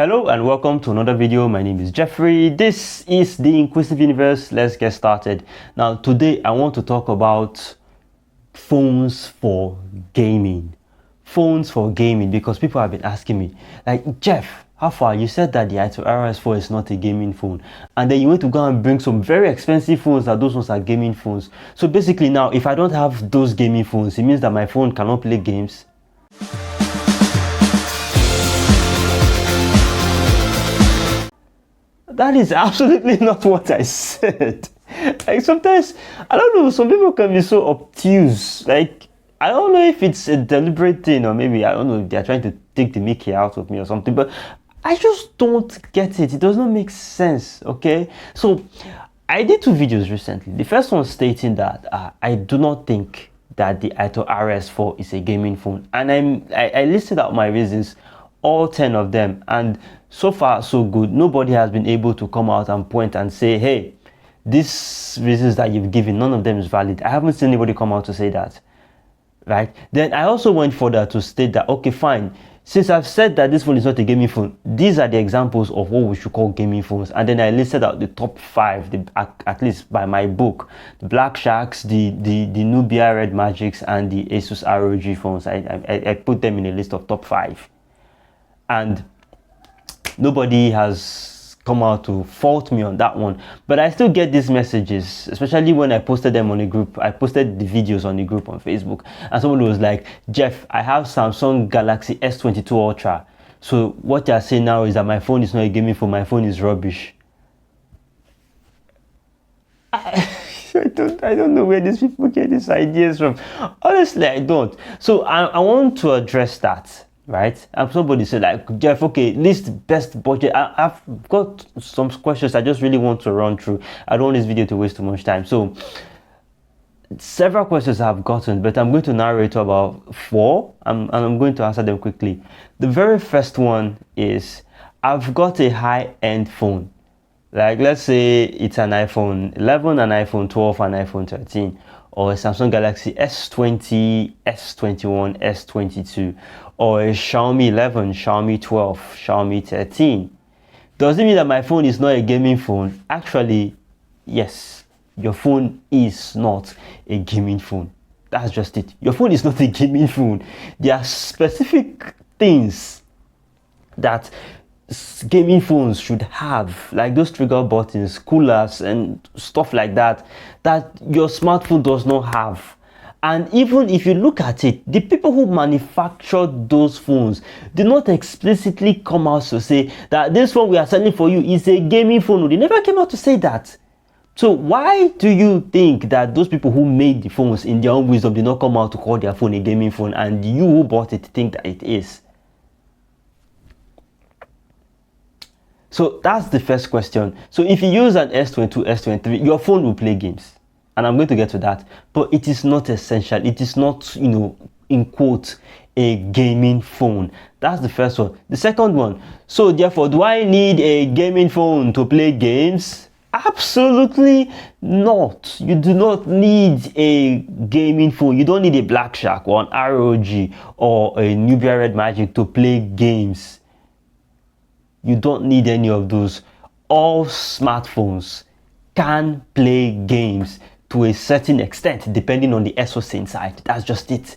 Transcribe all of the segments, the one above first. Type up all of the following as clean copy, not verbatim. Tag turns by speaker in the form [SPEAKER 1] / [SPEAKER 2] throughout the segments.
[SPEAKER 1] Hello and welcome to another video. My name is Jeffrey. This is the Inquisitive Universe. Let's get started. Now today I want to talk about phones for gaming. Phones for gaming, because people have been asking me like, Jeff, how far? You said that the Untitled RS4 is not a gaming phone, and then you went to go and bring some very expensive phones that those ones are gaming phones. So basically now, if I don't have those gaming phones, it means that my phone cannot play games. That is absolutely not what I said. Like sometimes, I don't know, some people can be so obtuse. Like, I don't know if it's a deliberate thing, or maybe, I don't know, if they're trying to take the mickey out of me or something, but I just don't get it. It does not make sense, okay? So, I did two videos recently. The first one stating that I do not think that the Untitled RS4 is a gaming phone. And I listed out my reasons, all 10 of them, and so far so good. Nobody has been able to come out and point and say, hey, these reasons that you've given, none of them is valid. I haven't seen anybody come out to say that, right? Then I also went further to state that, okay, fine, since I've said that this phone is not a gaming phone, these are the examples of what we should call gaming phones. And then I listed out the top 5, at least by my book: the Black Sharks, the Nubia Red Magics, and the Asus ROG phones. I put them in a list of top 5. And nobody has come out to fault me on that one, but I still get these messages, especially when I posted them on a group. I posted the videos on the group on Facebook, and someone was like, Jeff, I have Samsung Galaxy S22 Ultra, so what you're saying now is that my phone is not a gaming phone, my phone is rubbish. I don't know where these people get these ideas from. Honestly, I don't. So I want to address that. Right? And somebody said, like, Jeff, okay, list best budget. I've got some questions I just really want to run through. I don't want this video to waste too much time. So several questions I've gotten, but I'm going to narrow it to about 4, and I'm going to answer them quickly. The very first one is, I've got a high-end phone. Like, let's say it's an iPhone 11, an iPhone 12, an iPhone 13, or a Samsung Galaxy S20, S21, S22, or a Xiaomi 11, Xiaomi 12, Xiaomi 13. Does it mean that my phone is not a gaming phone? Actually, yes, your phone is not a gaming phone. That's just it. Your phone is not a gaming phone. There are specific things that gaming phones should have, like those trigger buttons, coolers, and stuff like that, that your smartphone does not have. And even if you look at it, the people who manufactured those phones did not explicitly come out to say that this phone we are selling for you is a gaming phone. They never came out to say that. So why do you think that those people who made the phones in their own wisdom did not come out to call their phone a gaming phone, and you who bought it think that it is? So that's the first question. So if you use an S22, S23, your phone will play games. And I'm going to get to that. But it is not essential. It is not, in quotes, a gaming phone. That's the first one. The second one, so therefore, do I need a gaming phone to play games? Absolutely not. You do not need a gaming phone. You don't need a Black Shark or an ROG or a Nubia Red Magic to play games. You don't need any of those. All smartphones can play games to a certain extent, depending on the SoC inside. That's just it.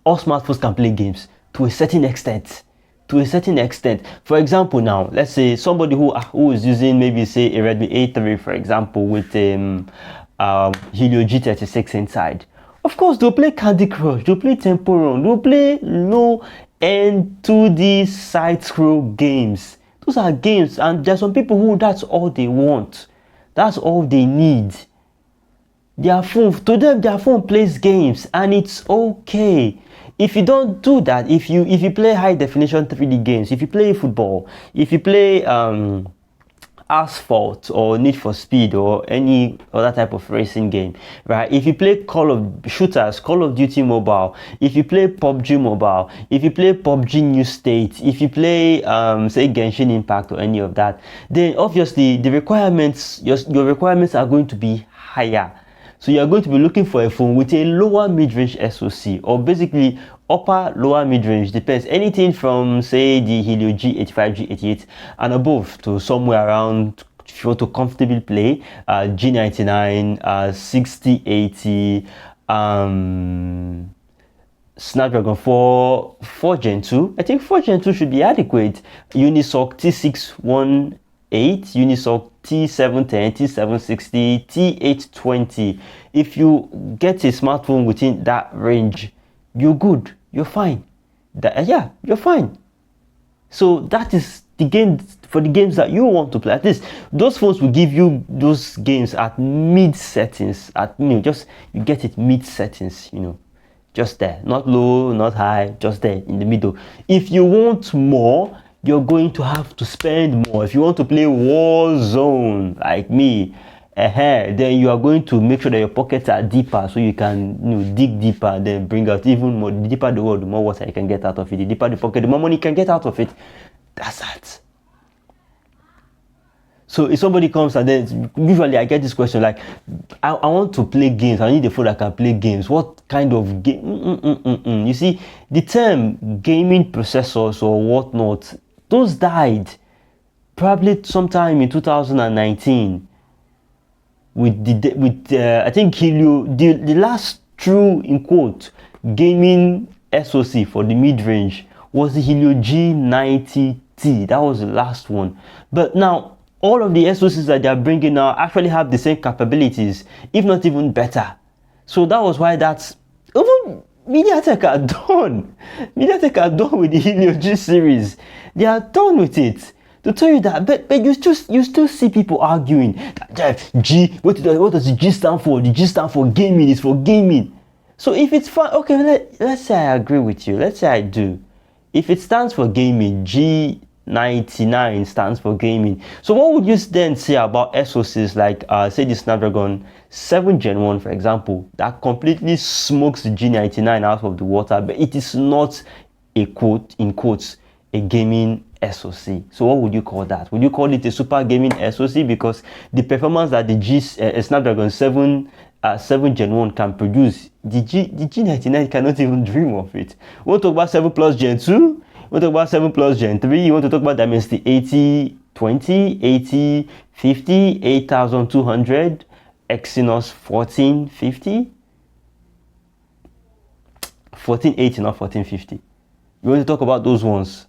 [SPEAKER 1] All smartphones can play games to a certain extent. To a certain extent. For example, now, let's say somebody who is using, maybe say a Redmi A3, for example, with Helio G36 inside. Of course, they'll play Candy Crush, they'll play Temple Run, they'll play low-end 2D side-scroll games. Those are games, and there's some people who that's all they want. That's all they need. Their phone, to them, their phone plays games, and it's okay. If you don't do that, if you play high definition 3D games, if you play football, if you play Asphalt or Need for Speed or any other type of racing game, right? If you play Call of Duty Mobile, if you play PUBG Mobile, if you play PUBG New State, if you play say Genshin Impact or any of that, then obviously the requirements, your requirements are going to be higher. So you're going to be looking for a phone with a lower mid-range SoC, or basically upper lower mid-range, depends, anything from say the Helio G85, G88 and above to somewhere around, if you want to comfortably play, G99, 6080, Snapdragon 4 Gen 2. I think 4 Gen 2 should be adequate. Unisoc T618, Unisoc T710, T760, T820. If you get a smartphone within that range, you're good, you're fine. Yeah, you're fine. So that is the game for the games that you want to play. At least those phones will give you those games at mid settings. At you get it mid settings, just there, not low, not high, just there in the middle. If you want more, you're going to have to spend more. If you want to play Warzone like me, then you are going to make sure that your pockets are deeper, so you can dig deeper, then bring out even more. The deeper the world, the more water you can get out of it. The deeper the pocket, the more money you can get out of it. That's that. So if somebody comes and then usually I get this question like, I want to play games, I need a phone that can play games. What kind of game? You see, the term gaming processors or whatnot, those died probably sometime in 2019 with I think Helio, the last true in quote gaming SoC for the mid-range was the Helio G90T. That was the last one. But now all of the SoCs that they are bringing now actually have the same capabilities, if not even better. So that was why that's even MediaTek are done. MediaTek are done with the Helio G series. They are done with it. To tell you that, but you still see people arguing that G, what does the G stand for? The G stand for gaming. It's for gaming. So if it's fun, okay, let's say I agree with you. Let's say I do. If it stands for gaming, G99 stands for gaming. So what would you then say about SoCs like say the Snapdragon 7 Gen 1, for example, that completely smokes the G99 out of the water, but it is not a quote in quotes a gaming SoC. So what would you call that? Would you call it a super gaming SoC because the performance that the Snapdragon 7 Gen 1 can produce, the G99 cannot even dream of it. We want to talk about 7 Plus Gen 2, we want to talk about 7 Plus Gen 3, you want to talk about Dimensity 8020, 8050, 8200, Exynos 1450, 1480, not 1450. You want to talk about those ones.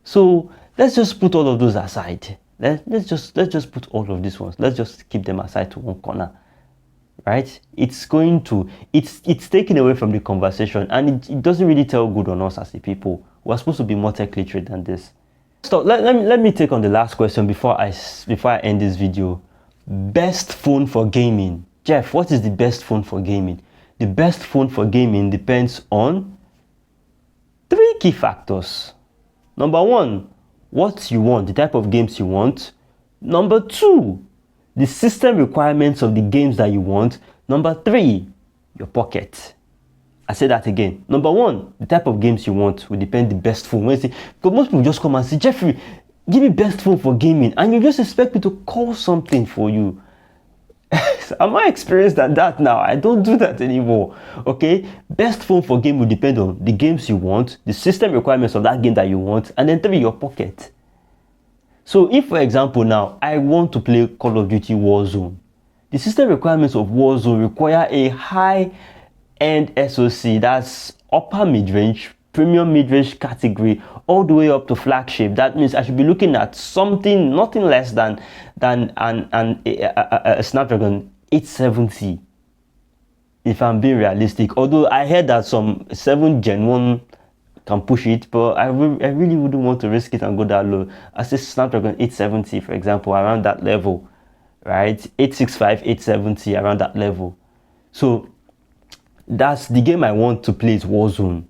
[SPEAKER 1] So let's just put all of those aside. Let's just put all of these ones. Let's just keep them aside to one corner, right? It's taken away from the conversation, and it doesn't really tell good on us as a people. We're supposed to be more tech literate than this. So let me take on the last question before I end this video. Best phone for gaming. Jeff, what is the best phone for gaming? The best phone for gaming depends on 3 key factors. Number 1, what you want, the type of games you want. Number 2, the system requirements of the games that you want. Number 3, your pocket. I say that again. Number 1, the type of games you want will depend the best phone. Because most people just come and say, Jeffrey, give me best phone for gaming, and you just expect me to call something for you. Am I experienced at that now? I don't do that anymore. Okay, best phone for game will depend on the games you want, the system requirements of that game that you want, and then 3, your pocket. So if, for example, now I want to play Call of Duty Warzone, the system requirements of Warzone require a high-end SoC that's upper mid-range, premium mid-range category, all the way up to flagship. That means I should be looking at something, nothing less than a Snapdragon 870, if I'm being realistic. Although I heard that some 7 Gen 1 can push it, but I really wouldn't want to risk it and go that low. I say Snapdragon 870, for example, around that level, right? 865, 870, around that level. So that's the game I want to play is Warzone.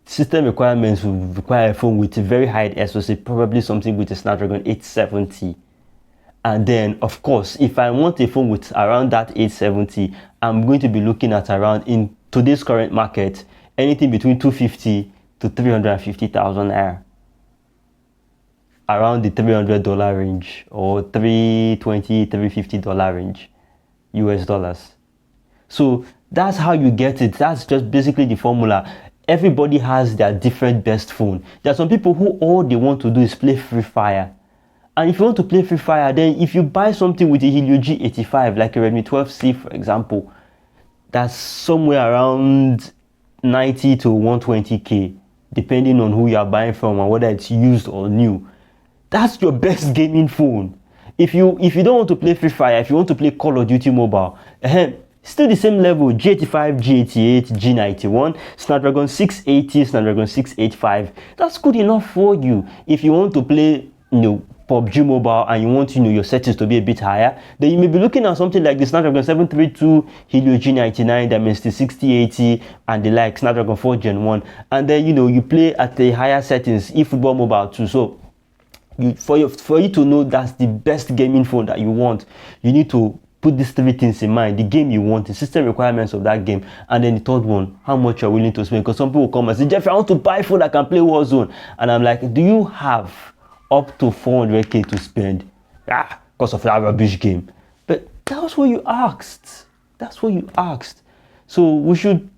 [SPEAKER 1] System requirements will require a phone with a very high SoC, probably something with a Snapdragon 870. And then, of course, if I want a phone with around that 870, I'm going to be looking at around, in today's current market, anything between 250 to 350,000 naira. Around the $300 range, or $320, $350 range, US dollars. So that's how you get it. That's just basically the formula. Everybody has their different best phone. There are some people who all they want to do is play Free Fire. And if you want to play Free Fire, then if you buy something with a Helio G85, like a Redmi 12C for example, that's somewhere around 90 to 120k, depending on who you are buying from and whether it's used or new. That's your best gaming phone. If you don't want to play Free Fire, if you want to play Call of Duty Mobile, still the same level, G85, G88, G91, Snapdragon 680, Snapdragon 685. That's good enough for you. If you want to play, PUBG Mobile and you want, your settings to be a bit higher, then you may be looking at something like the Snapdragon 732, Helio G99, Dimensity 6080, and the like, Snapdragon 4 Gen 1. And then, you play at the higher settings, eFootball Mobile too. So, for you to know that's the best gaming phone that you want, you need to put these three things in mind: the game you want, the system requirements of that game, and then the third one, how much you're willing to spend. Because some people come and say, Jeffrey, I want to buy a phone that can play Warzone. And I'm like, do you have up to 400k to spend? Because of that rubbish game. But that was what you asked. That's what you asked. So we should,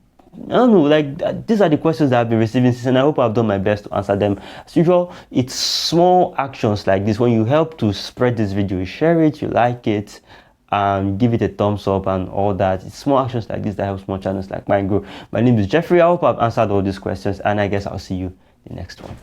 [SPEAKER 1] I don't know, these are the questions that I've been receiving since, and I hope I've done my best to answer them. As usual, it's small actions like this. When you help to spread this video, you share it, you like it, give it a thumbs up and all that. It's small actions like this that help small channels like mine grow. My name is Jeffrey. I hope I've answered all these questions, and I guess I'll see you in the next one.